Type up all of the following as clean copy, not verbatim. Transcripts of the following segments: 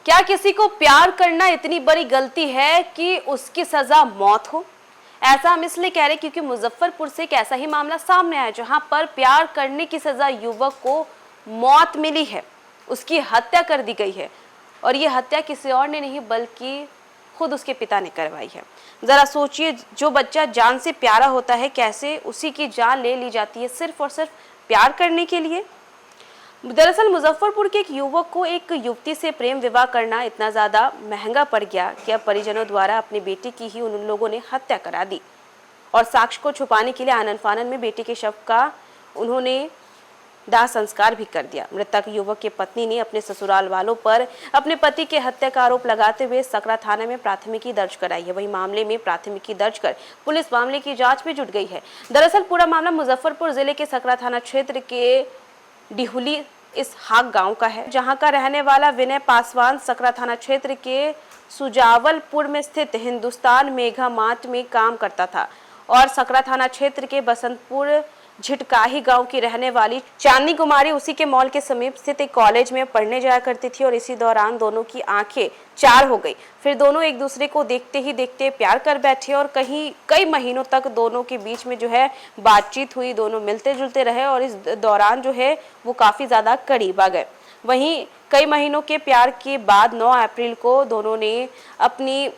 क्या किसी को प्यार करना इतनी बड़ी गलती है कि उसकी सजा मौत हो? ऐसा हम इसलिए कह रहे क्योंकि मुजफ्फरपुर से एक ऐसा ही मामला सामने आया जहां पर प्यार करने की सजा युवक को मौत मिली है, उसकी हत्या कर दी गई है। और ये हत्या किसी और ने नहीं बल्कि खुद उसके पिता ने करवाई है। जरा सोचिए, जो बच्चा जान से प्यारा होता है कैसे उसी की जान ले ली जाती है सिर्फ और सिर्फ प्यार करने के लिए। दरअसल मुजफ्फरपुर के एक युवक को एक युवती से प्रेम विवाह करना इतना ज्यादा महंगा पड़ गया कि अब परिजनों द्वारा अपनी बेटी की ही उन लोगों ने हत्या करा दी और साक्ष्य को छुपाने के लिए आनन फानन में बेटी के शव का उन्होंने दाह संस्कार भी कर दिया। मृतक युवक की पत्नी ने अपने ससुराल वालों पर अपने पति के हत्या का आरोप लगाते हुए सकरा थाना में प्राथमिकी दर्ज कराई है। वही मामले में प्राथमिकी दर्ज कर पुलिस मामले की जांच में जुट गई है। दरअसल पूरा मामला मुजफ्फरपुर जिले के सकरा थाना क्षेत्र के डिहुली इस हाक गांव का है, जहां का रहने वाला विनय पासवान सकरा थाना क्षेत्र के सुजावलपुर में स्थित हिंदुस्तान मेगा मार्ट में काम करता था और सकरा थाना क्षेत्र के बसंतपुर झिटकाही गांव की रहने वाली चांदनी कुमारी उसी के मॉल के समीप स्थित एक कॉलेज में पढ़ने जाया करती थी और इसी दौरान दोनों की आंखें चार हो गई। फिर दोनों एक दूसरे को देखते ही देखते प्यार कर बैठे और कई महीनों तक दोनों के बीच में जो है बातचीत हुई, दोनों मिलते जुलते रहे और इस दौरान जो है वो काफी ज्यादा करीब आ गए। वहीं कई महीनों के प्यार के बाद 9 अप्रैल को दोनों ने अपनी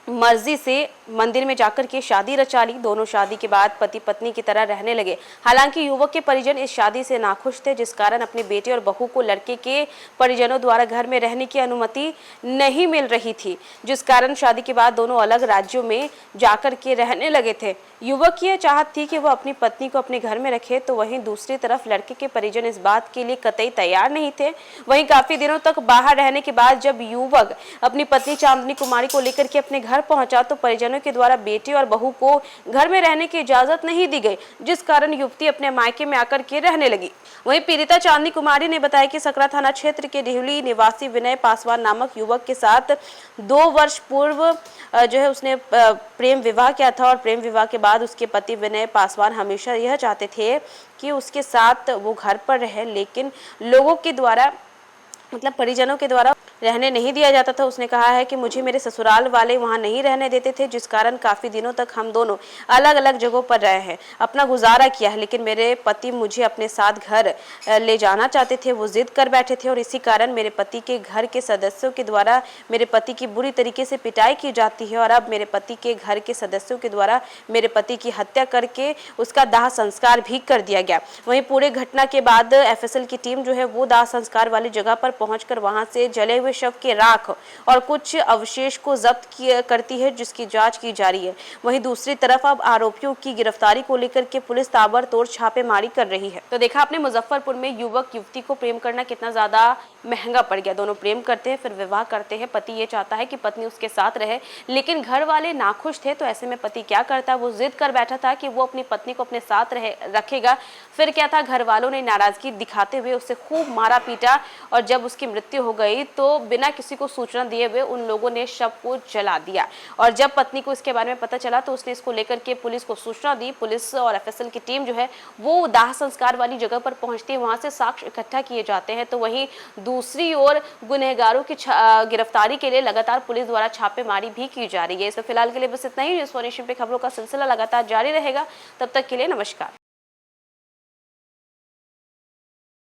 मर्जी से मंदिर में जाकर के शादी रचा ली। दोनों शादी के बाद पति पत्नी की तरह रहने लगे। हालांकि युवक के परिजन इस शादी से नाखुश थे, जिस कारण अपने बेटे और बहू को लड़के के परिजनों द्वारा घर में रहने की अनुमति नहीं मिल रही थी, जिस कारण शादी के बाद दोनों अलग राज्यों में जाकर के रहने लगे थे। युवक की यह चाहत थी कि वह अपनी पत्नी को अपने घर में रखे, तो वहीं दूसरी तरफ लड़के के परिजन इस बात के लिए कतई तैयार नहीं थे। वहीं काफी दिनों तक बाहर रहने के बाद जब युवक अपनी पत्नी चांदनी कुमारी को लेकर के अपने घर पहुंचा तो परिजनों के द्वारा बेटी और बहू को घर में रहने की इजाजत नहीं दी गई, जिस कारण युवती अपने मायके में आकर के रहने लगी। वहीं पीड़िता चांदनी कुमारी ने बताया कि सकरा थाना क्षेत्र के डिहुली निवासी विनय पासवान नामक युवक के साथ 2 वर्ष पूर्व जो है उसने प्रेम विवाह किया था और प्रेम विवाह के बाद उसके पति विनय पासवान हमेशा यह चाहते थे कि उसके साथ वो घर पर रहे, लेकिन लोगों के द्वारा परिजनों के द्वारा रहने नहीं दिया जाता था। उसने कहा है कि मुझे मेरे ससुराल वाले वहां नहीं रहने देते थे, जिस कारण काफी दिनों तक हम दोनों अलग अलग जगहों पर रहे हैं, अपना गुजारा किया है, लेकिन मेरे पति मुझे अपने साथ घर ले जाना चाहते थे। वो जिद कर बैठे थे और इसी कारण मेरे पति के घर के सदस्यों के द्वारा मेरे पति की बुरी तरीके से पिटाई की जाती है और अब मेरे पति के घर के सदस्यों के द्वारा मेरे पति की हत्या करके उसका दाह संस्कार भी कर दिया गया। वहीं पूरे घटना के बाद FSL की टीम जो है वो दाह संस्कार वाली जगह पर पहुंचकर वहां से जले हुए शव के राख और कुछ अवशेष को जब्त करती है, जिसकी जांच की जा रही है। वहीं दूसरी तरफ अब आरोपियों की गिरफ्तारी को लेकर के पुलिस ताबड़तोड़ छापेमारी कर रही है। तो देखा आपने मुजफ्फरपुर में युवक युवती को प्रेम करना कितना ज्यादा महंगा पड़ गया। दोनों प्रेम करते हैं, फिर विवाह करते हैं। पति ये चाहता है कि पत्नी उसके साथ रहे, लेकिन घर वाले नाखुश थे। तो ऐसे में पति क्या करता है, वो जिद कर बैठा था कि वो अपनी पत्नी को अपने साथ रखेगा। फिर क्या था, घर वालों ने नाराजगी दिखाते हुए उसे खूब मारा पीटा और जब उसकी मृत्यु हो गई तो बिना किसी को सूचना दिए हुए उन लोगों ने शव को जला दिया। और जब पत्नी को इसके बारे में पता चला तो उसने इसको लेकर के पुलिस को सूचना दी। पुलिस और FSL की टीम जो है वो दाह संस्कार वाली जगह पर पहुंचती है, वहां से साक्ष्य इकट्ठा किए जाते हैं। तो वहीं दूसरी ओर गुनहगारों की गिरफ्तारी के लिए लगातार पुलिस द्वारा छापेमारी भी की जा रही है। तो फिलहाल के लिए बस इतना ही। न्यूज़4नेशन पे खबरों का सिलसिला लगातार जारी रहेगा। तब तक के लिए नमस्कार।